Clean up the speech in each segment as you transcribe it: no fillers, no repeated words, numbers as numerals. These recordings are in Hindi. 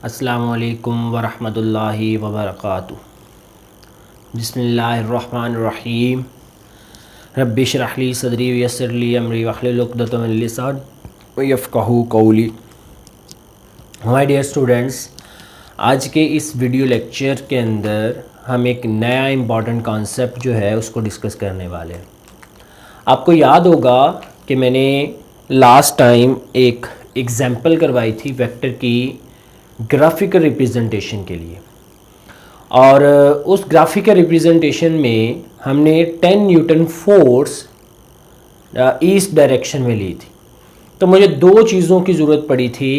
अस्सलामुअलैकुम वरहमतुल्लाहि वबरकातुहू। बिस्मिल्लाहिर्रहमानिर्रहीम। रब्बि इश्रह ली सदरी वयस्सिर ली अमरी वहलुल उक़दतम मिन लिसानी यफ़क़हू क़ौली। माय डियर स्टूडेंट्स, आज के इस वीडियो लेक्चर के अंदर हम एक नया इम्पॉर्टेंट कॉन्सेप्ट जो है उसको डिस्कस करने वाले हैं। आपको याद होगा कि मैंने लास्ट टाइम एक एग्ज़ाम्पल करवाई थी वेक्टर की ग्राफिकल रिप्रेजेंटेशन के लिए, और उस ग्राफिकल रिप्रेजेंटेशन में हमने 10 न्यूटन फोर्स ईस्ट डायरेक्शन में ली थी। तो मुझे दो चीज़ों की ज़रूरत पड़ी थी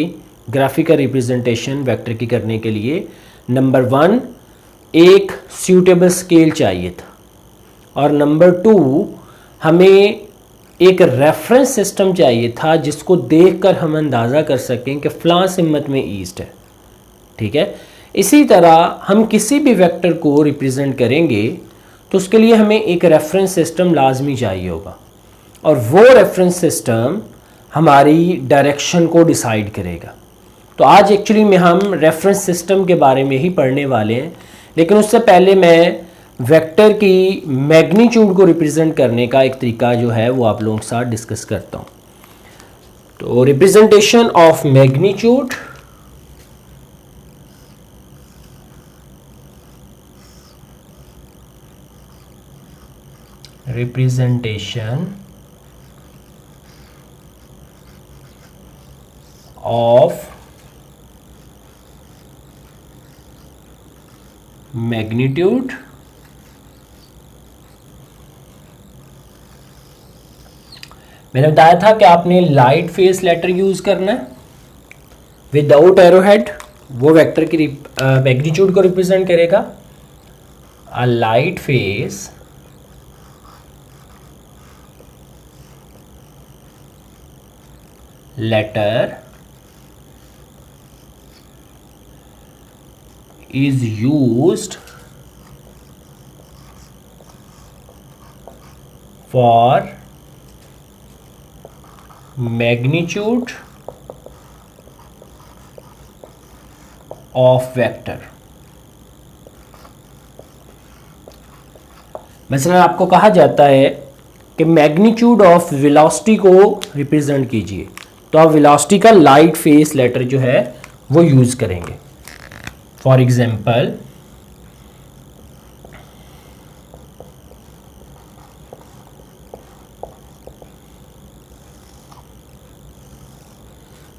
ग्राफिकल रिप्रेजेंटेशन वेक्टर की करने के लिए। नंबर 1, एक सूटेबल स्केल चाहिए था, और नंबर 2, हमें एक रेफरेंस सिस्टम चाहिए था जिसको देखकर हम अंदाज़ा कर सकें कि फ़लाँ सिमत में ईस्ट है। ठीक है, इसी तरह हम किसी भी वेक्टर को रिप्रेजेंट करेंगे तो उसके लिए हमें एक रेफरेंस सिस्टम लाजमी चाहिए होगा, और वो रेफरेंस सिस्टम हमारी डायरेक्शन को डिसाइड करेगा। तो आज एक्चुअली में हम रेफरेंस सिस्टम के बारे में ही पढ़ने वाले हैं, लेकिन उससे पहले मैं वेक्टर की मैग्नीट्यूड को रिप्रेजेंट करने का एक तरीका जो है वो आप लोगों के साथ डिस्कस करता हूँ। तो representation of magnitude, representation of magnitude मैंने बताया था कि आपने लाइट फेस लेटर यूज करना है विदाउट एरोहेड। वो वेक्टर की मैग्नीट्यूड को रिप्रेजेंट करेगा। A light face letter is used for magnitude of vector। मसलन आपको कहा जाता है कि मैग्नीट्यूड ऑफ वेलोसिटी को रिप्रेजेंट कीजिए, तो आप वेलोसिटी का लाइट फेस लेटर जो है वो यूज करेंगे। For example,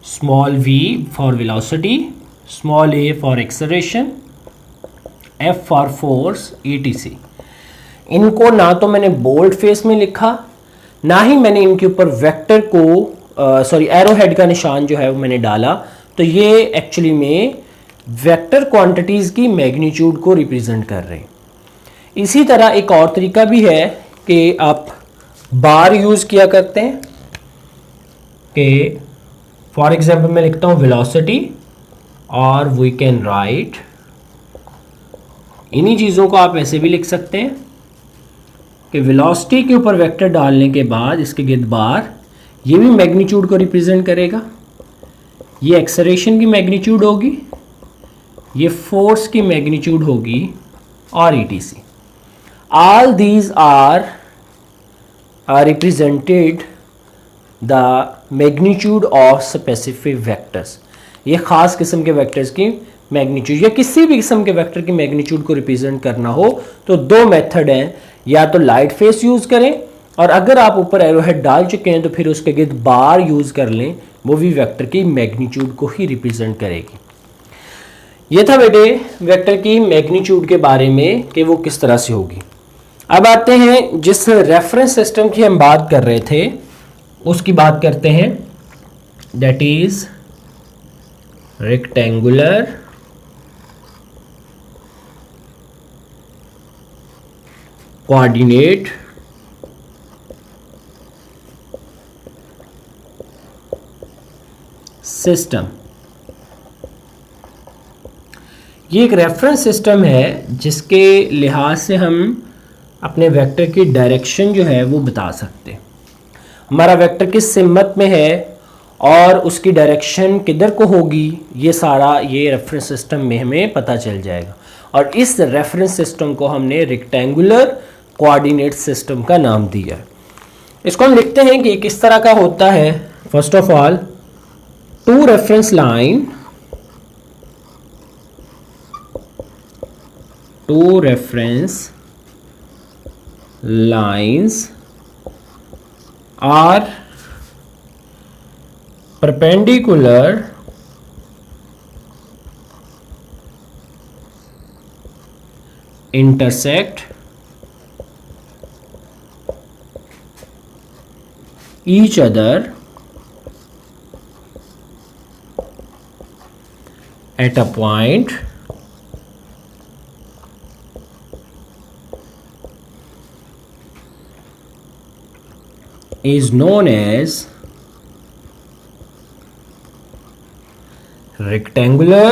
small v for velocity, small a for acceleration, f for force, etc। इनको ना तो मैंने बोल्ड फेस में लिखा, ना ही मैंने इनके ऊपर वेक्टर को एरोहेड का निशान जो है वो मैंने डाला। तो ये एक्चुअली में वेक्टर क्वांटिटीज़ की मैग्नीट्यूड को रिप्रेजेंट कर रहे हैं। इसी तरह एक और तरीका भी है कि आप बार यूज़ किया करते हैं कि फॉर एग्जांपल मैं लिखता हूँ वेलोसिटी, और वी कैन राइट, इन्हीं चीज़ों को आप ऐसे भी लिख सकते हैं कि वेलोसिटी के ऊपर वेक्टर डालने के बाद इसके गिर्द बार, ये भी मैग्नीट्यूड को रिप्रेजेंट करेगा। ये एक्सेलरेशन की मैग्नीट्यूड होगी, ये फोर्स की मैग्नीट्यूड होगी, और etc। All these are represented the magnitude of specific vectors. ये ख़ास किस्म के वेक्टर्स की मैग्नीट्यूड, या किसी भी किस्म के वेक्टर की मैग्नीट्यूड को रिप्रेजेंट करना हो तो दो मेथड हैं, या तो लाइट फेस यूज़ करें, और अगर आप ऊपर एरोहेड डाल चुके हैं तो फिर उसके गिर्द बार यूज़ कर लें, वो भी वेक्टर की मैग्नीट्यूड को ही रिप्रेजेंट करेगी। ये था बेटे वेक्टर की मैग्नीट्यूड के बारे में कि वो किस तरह से होगी। अब आते हैं जिस रेफरेंस सिस्टम की हम बात कर रहे थे उसकी बात करते हैं, that is rectangular coordinate system. ये एक रेफरेंस सिस्टम है जिसके लिहाज से हम अपने वेक्टर की डायरेक्शन जो है वो बता सकते हैं। हमारा वेक्टर किस सिमत में है और उसकी डायरेक्शन किधर को होगी, ये सारा ये रेफरेंस सिस्टम में हमें पता चल जाएगा। और इस रेफरेंस सिस्टम को हमने रेक्टेंगुलर कोऑर्डिनेट सिस्टम का नाम दिया है। इसको हम लिखते हैं कि किस तरह का होता है। First of all, two reference line, two reference lines are perpendicular intersect each other at a point is known as rectangular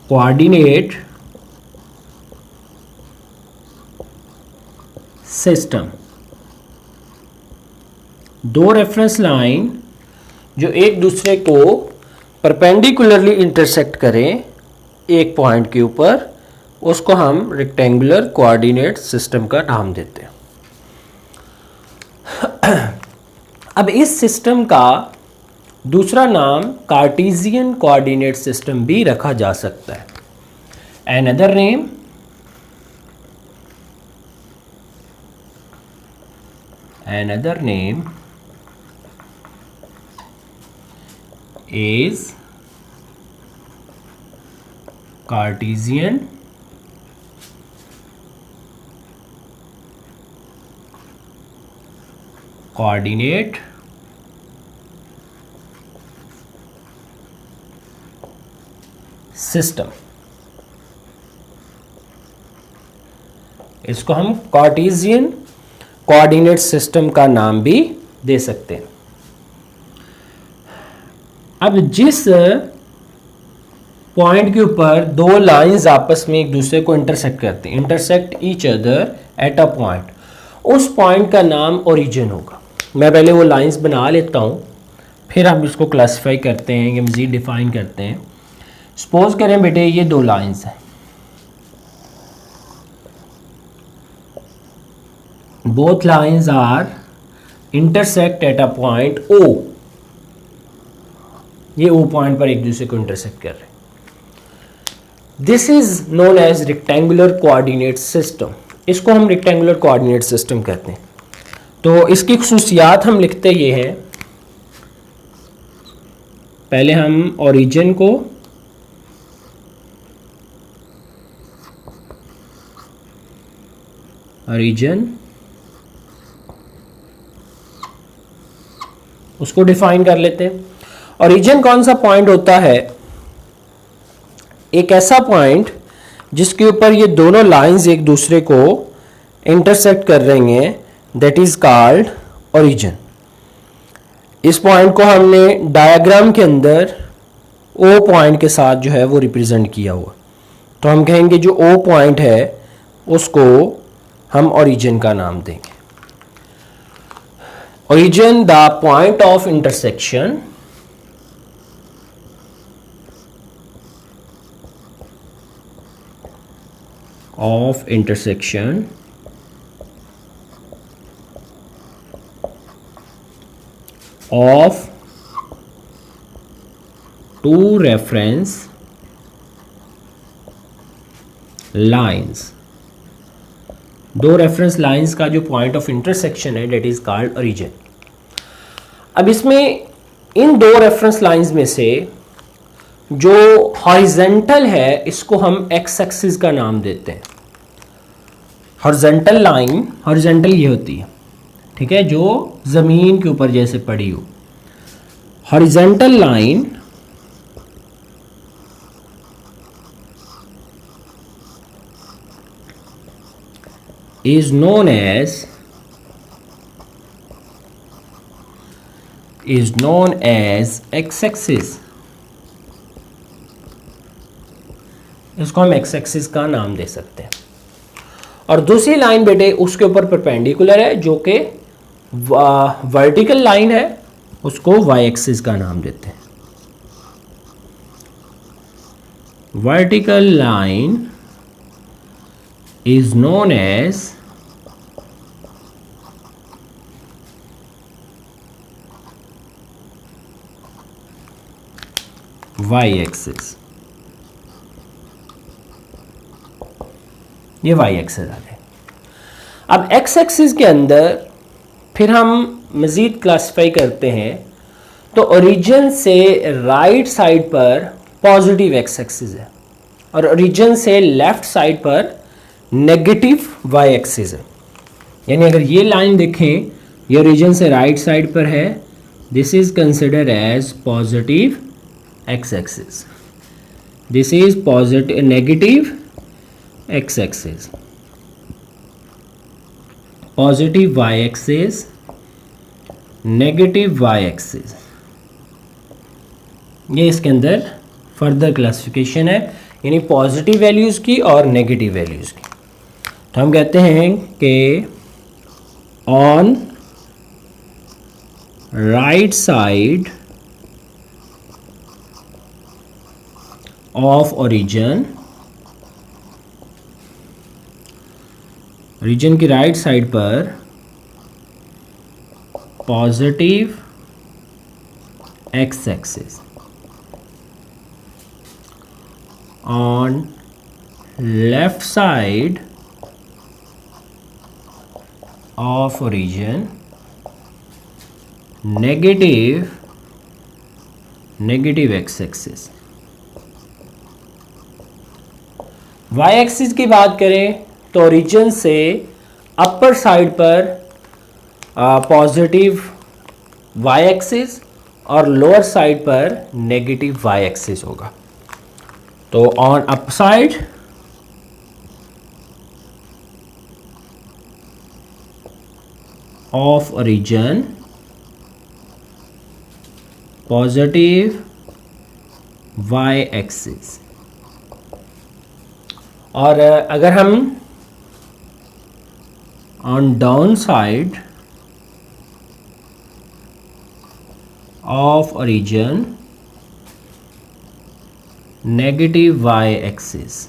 coordinate system. दो रेफरेंस लाइन जो एक दूसरे को परपेंडिकुलरली इंटरसेक्ट करें एक पॉइंट के ऊपर, उसको हम रेक्टेंगुलर कोऑर्डिनेट सिस्टम का नाम देते हैं। अब इस सिस्टम का दूसरा नाम कार्टेशियन कोऑर्डिनेट सिस्टम भी रखा जा सकता है। Another name is Cartesian coordinate system. इसको हम कार्टेशियन कोऑर्डिनेट सिस्टम का नाम भी दे सकते हैं। अब जिस पॉइंट के ऊपर दो लाइंस आपस में एक दूसरे को इंटरसेक्ट करते हैं, intersect each other at a point, उस पॉइंट का नाम ओरिजिन होगा। मैं पहले वो लाइंस बना लेता हूँ, फिर हम इसको क्लासिफाई करते हैं या मज़ीद डिफाइन करते हैं। सपोज करें बेटे ये दो लाइंस हैं, both lines are intersect at a point O. ये ओ पॉइंट पर एक दूसरे को इंटरसेक्ट कर रहे हैं। This is known as rectangular coordinate system. इसको हम रेक्टेंगुलर कोऑर्डिनेट सिस्टम कहते हैं। तो इसकी खुसूसियात हम लिखते ये हैं, पहले हम ओरिजिन को उसको डिफाइन कर लेते हैं। ओरिजिन कौन सा पॉइंट होता है? एक ऐसा पॉइंट जिसके ऊपर ये दोनों लाइंस एक दूसरे को इंटरसेक्ट कर रही हैं, दैट इज कॉल्ड ओरिजिन। इस पॉइंट को हमने डायग्राम के अंदर ओ पॉइंट के साथ जो है वो रिप्रेजेंट किया हुआ, तो हम कहेंगे जो ओ पॉइंट है उसको हम ओरिजिन का नाम देंगे। Origin the point of intersection of intersection of two reference lines। दो रेफरेंस लाइंस का जो पॉइंट ऑफ इंटरसेक्शन है डेट इज कॉल्ड ओरिजिन। अब इसमें इन दो रेफरेंस लाइंस में से जो हॉरिजेंटल है इसको हम एक्स एक्सिस का नाम देते हैं। हॉरिजेंटल लाइन, हॉरिजेंटल ये होती है, ठीक है, जो जमीन के ऊपर जैसे पड़ी हो। Horizontal line is known as x-axis। इसको हम x-axis का नाम दे सकते हैं। और दूसरी लाइन बेटे उसके ऊपर परपेंडिकुलर है जो कि वर्टिकल लाइन है उसको वाई एक्सिस का नाम देते हैं। Vertical line is known as Y axis. ये वाई एक्सिस आ गए। अब एक्स एक्सिस के अंदर फिर हम मज़ीद क्लासिफाई करते हैं, तो ओरिजिन से राइट साइड पर पॉजिटिव एक्स एक्सिस है और ओरिजिन से लेफ्ट साइड पर नेगेटिव वाई एक्सिस है। यानी अगर ये लाइन देखें, ये ओरिजिन से राइट साइड पर है, this is considered as positive X axis, this is positive negative X axis, positive Y axis, negative Y axis. ये इसके अंदर फर्दर क्लासिफिकेशन है, यानी पॉजिटिव वैल्यूज़ की और नेगेटिव वैल्यूज़ की। तो हम कहते हैं कि on right side of origin, region की राइट साइड पर positive X axis, on left side of origin negative X axis. Y axis की बात करें तो ओरिजिन से अपर साइड पर पॉजिटिव वाई एक्सिस और लोअर साइड पर नेगेटिव वाई एक्सिस होगा। तो on up side of origin positive Y axis, और अगर हम on down side of origin negative Y axis.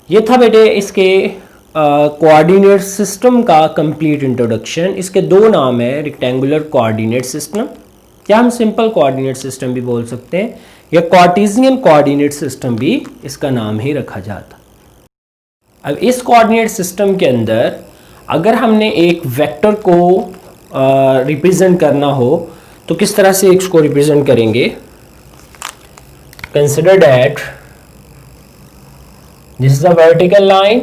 ये था बेटे इसके कोऑर्डिनेट सिस्टम का कंप्लीट इंट्रोडक्शन। इसके दो नाम है, रेक्टेंगुलर कोऑर्डिनेट सिस्टम, या हम सिंपल कोऑर्डिनेट सिस्टम भी बोल सकते हैं, या कार्टेशियन कोऑर्डिनेट सिस्टम भी इसका नाम ही रखा जाता। अब इस कोऑर्डिनेट सिस्टम के अंदर अगर हमने एक वेक्टर को रिप्रेजेंट करना हो तो किस तरह से इसको रिप्रेजेंट करेंगे। Consider that this is a vertical line,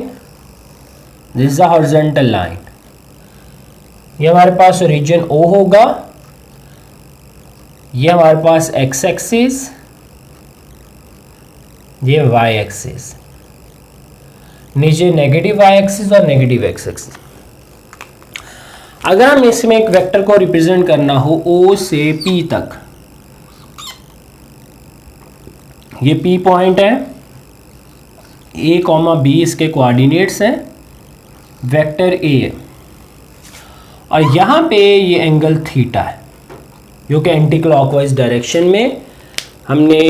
this is a horizontal line. ये हमारे पास रीजन O होगा, ये हमारे पास एक्स एक्सिस, ये वाई एक्सिस, नीचे नेगेटिव वाई एक्सिस और नेगेटिव एक्स एक्सिस। अगर हम इसमें एक वेक्टर को रिप्रेजेंट करना हो O से P तक, ये P पॉइंट है, A, B इसके कोऑर्डिनेट्स हैं, वेक्टर A है, और यहाँ पे ये एंगल थीटा है जो कि एंटी क्लॉकवाइज डायरेक्शन में हमने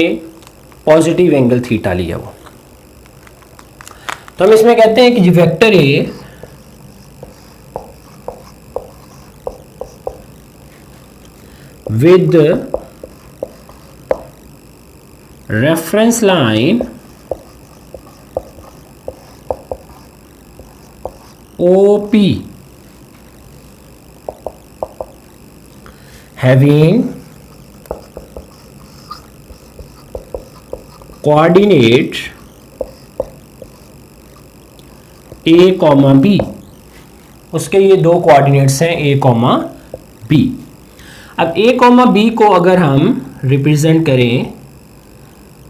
पॉजिटिव एंगल थीटा लिया वो। तो हम इसमें कहते हैं कि vector A with reference line OP having coordinate A, B, उसके ये दो कोऑर्डिनेट्स हैं A, B। अब A, B को अगर हम रिप्रेजेंट करें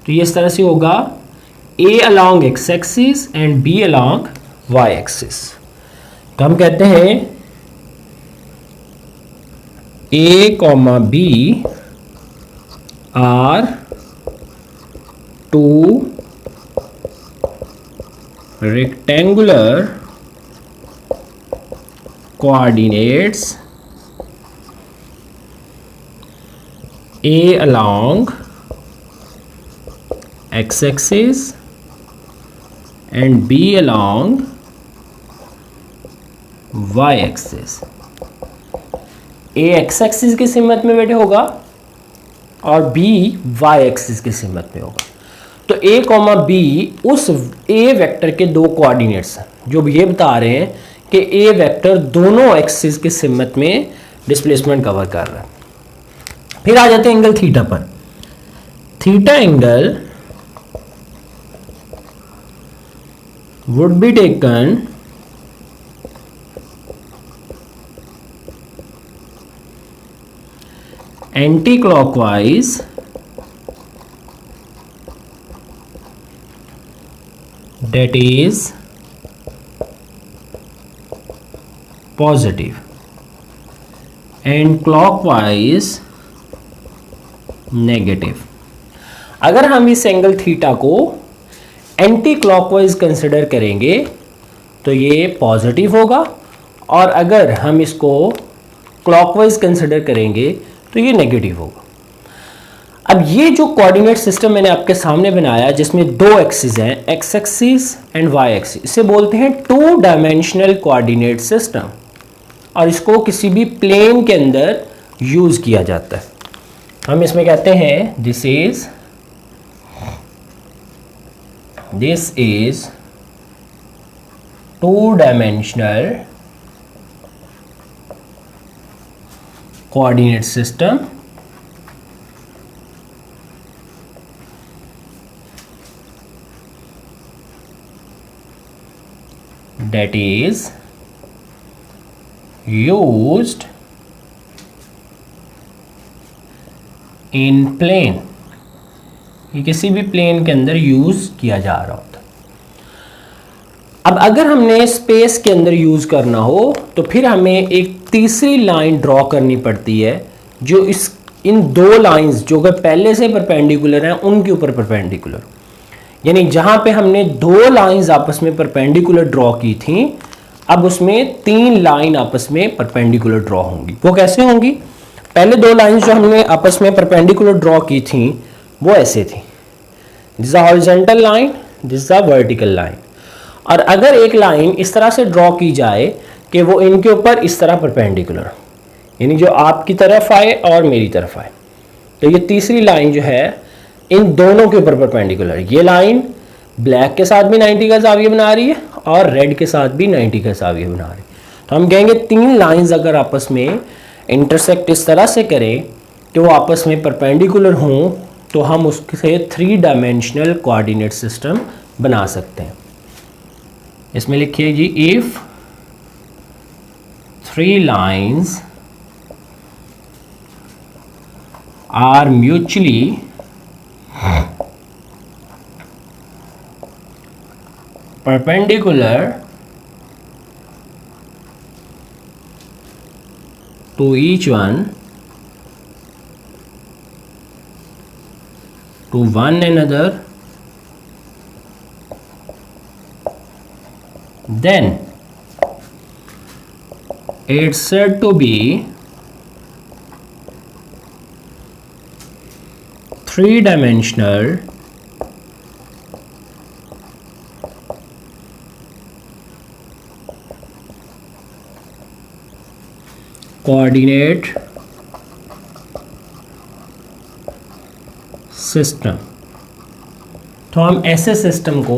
तो ये इस तरह से होगा, A along x axis and B along y axis. तो हम कहते हैं A, B are two rectangular coordinates A along x-axis and B along y-axis। A x-axis की सिमत में बेटे होगा और B y-axis की सिमत में होगा। तो A, B उस A वेक्टर के दो कोऑर्डिनेट्स हैं जो ये बता रहे हैं कि A वेक्टर दोनों एक्सिस की सिमत में डिस्प्लेसमेंट कवर कर रहा है। फिर आ जाते हैं एंगल थीटा पर। Theta angle would be taken anti clockwise that is positive and clockwise negative. अगर हम इस एंगल थीटा को एंटी क्लॉकवाइज कंसिडर करेंगे तो ये पॉजिटिव होगा और अगर हम इसको क्लॉकवाइज कंसिडर करेंगे तो ये नेगेटिव होगा। अब ये जो कोऑर्डिनेट सिस्टम मैंने आपके सामने बनाया जिसमें दो एक्सिस हैं, X axis and Y axis, इसे बोलते हैं टू डायमेंशनल कोऑर्डिनेट सिस्टम और इसको किसी भी प्लेन के अंदर यूज किया जाता है। हम इसमें कहते हैं this is two dimensional coordinate system that is used in plane। ये किसी भी प्लेन के अंदर यूज किया जा रहा होता है। अब अगर हमने स्पेस के अंदर यूज करना हो तो फिर हमें एक तीसरी लाइन ड्रॉ करनी पड़ती है जो इन दो लाइंस जो कि पहले से परपेंडिकुलर हैं उनके ऊपर परपेंडिकुलर, यानी जहां पे हमने दो लाइंस आपस में परपेंडिकुलर ड्रॉ की थी अब उसमें तीन लाइन आपस में परपेंडिकुलर ड्रॉ होंगी। वो कैसे होंगी? पहले दो लाइंस जो हमने आपस में परपेंडिकुलर ड्रॉ की थी वो ऐसे थी, this a horizontal line, this a vertical line. और अगर एक लाइन इस तरह से ड्रॉ की जाए कि वो इनके ऊपर इस तरह परपेंडिकुलर, यानी जो आपकी तरफ आए और मेरी तरफ आए, तो ये तीसरी लाइन जो है इन दोनों के ऊपर परपेंडिकुलर। ये लाइन ब्लैक के साथ भी 90 का ज़ाविया बना रही है और रेड के साथ भी 90 का ज़ाविया बना रही है। तो हम कहेंगे तीन लाइंस अगर आपस में इंटरसेक्ट इस तरह से करें कि वो आपस में परपेंडिकुलर हों तो हम उससे थ्री डायमेंशनल कोऑर्डिनेट सिस्टम बना सकते हैं। इसमें लिखिए जी, if three lines are mutually perpendicular to each one to one another, then it's said to be three-dimensional coordinate system. तो हम ऐसे सिस्टम को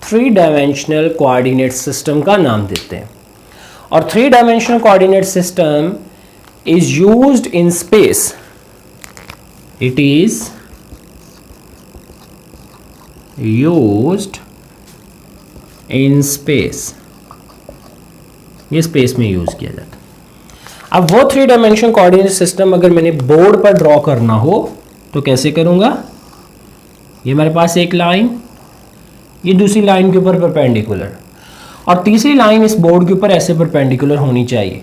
थ्री डायमेंशनल कोऑर्डिनेट सिस्टम का नाम देते हैं। और three dimensional coordinate system is used in space, it is used in space, ये स्पेस में यूज किया जाता है। अब वो थ्री डायमेंशन कोऑर्डिनेट सिस्टम अगर मैंने बोर्ड पर ड्रॉ करना हो तो कैसे करूँगा? ये मेरे पास एक लाइन, ये दूसरी लाइन के ऊपर परपेंडिकुलर और तीसरी लाइन इस बोर्ड के ऊपर ऐसे परपेंडिकुलर होनी चाहिए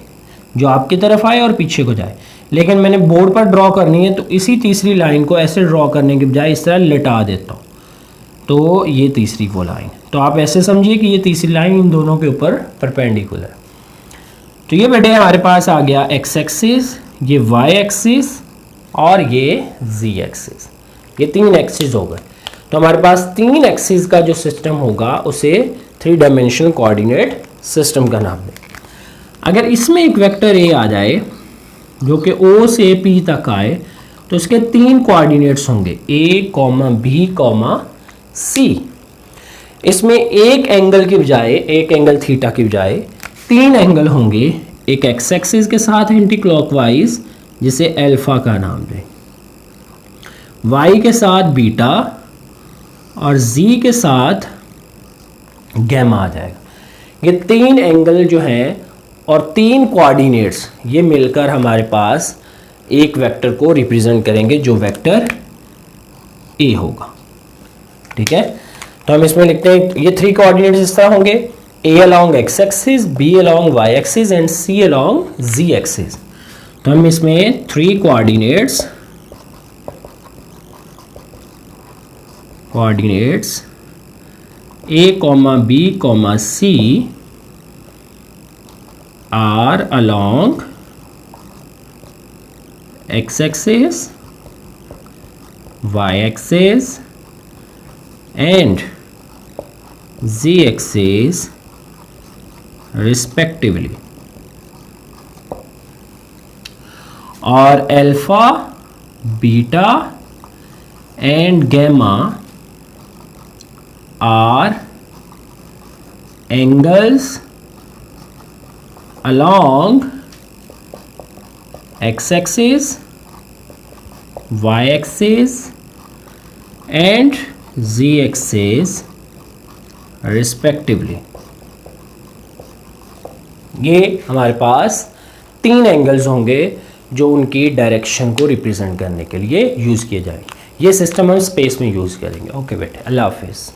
जो आपकी तरफ आए और पीछे को जाए। लेकिन मैंने बोर्ड पर ड्रॉ करनी है तो इसी तीसरी लाइन को ऐसे ड्रॉ करने के बजाय इस तरह लिटा देता हूँ, तो ये तीसरी वो लाइन। तो आप ऐसे समझिए कि ये तीसरी लाइन इन दोनों के ऊपर परपेंडिकुलर। तो ये बेटे हमारे पास आ गया एक्स एक्सिस, ये वाई एक्सिस और ये जी एक्सिस, ये 3 एक्सिस हो गए। तो हमारे पास 3 एक्सिस का जो सिस्टम होगा उसे 3 डायमेंशनल कोऑर्डिनेट सिस्टम का नाम दें। अगर इसमें एक वेक्टर ए आ जाए जो कि ओ से पी तक आए तो इसके 3 कोऑर्डिनेट्स होंगे ए कॉमा बी कॉमा सी। इसमें एक एंगल की बजाय, एक एंगल थीटा की बजाय 3 एंगल होंगे, एक एक्स एक्सिस के साथ एंटी क्लॉकवाइज जिसे अल्फा का नाम दें, वाई के साथ बीटा और जी के साथ गैमा आ जाएगा। ये 3 एंगल जो हैं और 3 कोऑर्डिनेट्स ये मिलकर हमारे पास एक वेक्टर को रिप्रेजेंट करेंगे जो वेक्टर ए होगा। ठीक है, तो हम इसमें लिखते हैं ये 3 कोऑर्डिनेट्स इस तरह होंगे, A along X axis, B along Y axis and C along Z axis. तो हम इसमें 3 coordinates A comma B comma C are along X axis, Y axis and z axis respectively, और alpha, beta and gamma are angles along x axis, y axis and z axis respectively. ये हमारे पास 3 एंगल्स होंगे जो उनकी डायरेक्शन को रिप्रेजेंट करने के लिए यूज़ किए जाएंगे। ये सिस्टम हम स्पेस में यूज़ करेंगे। ओके बेटे, अल्लाह हाफिज़।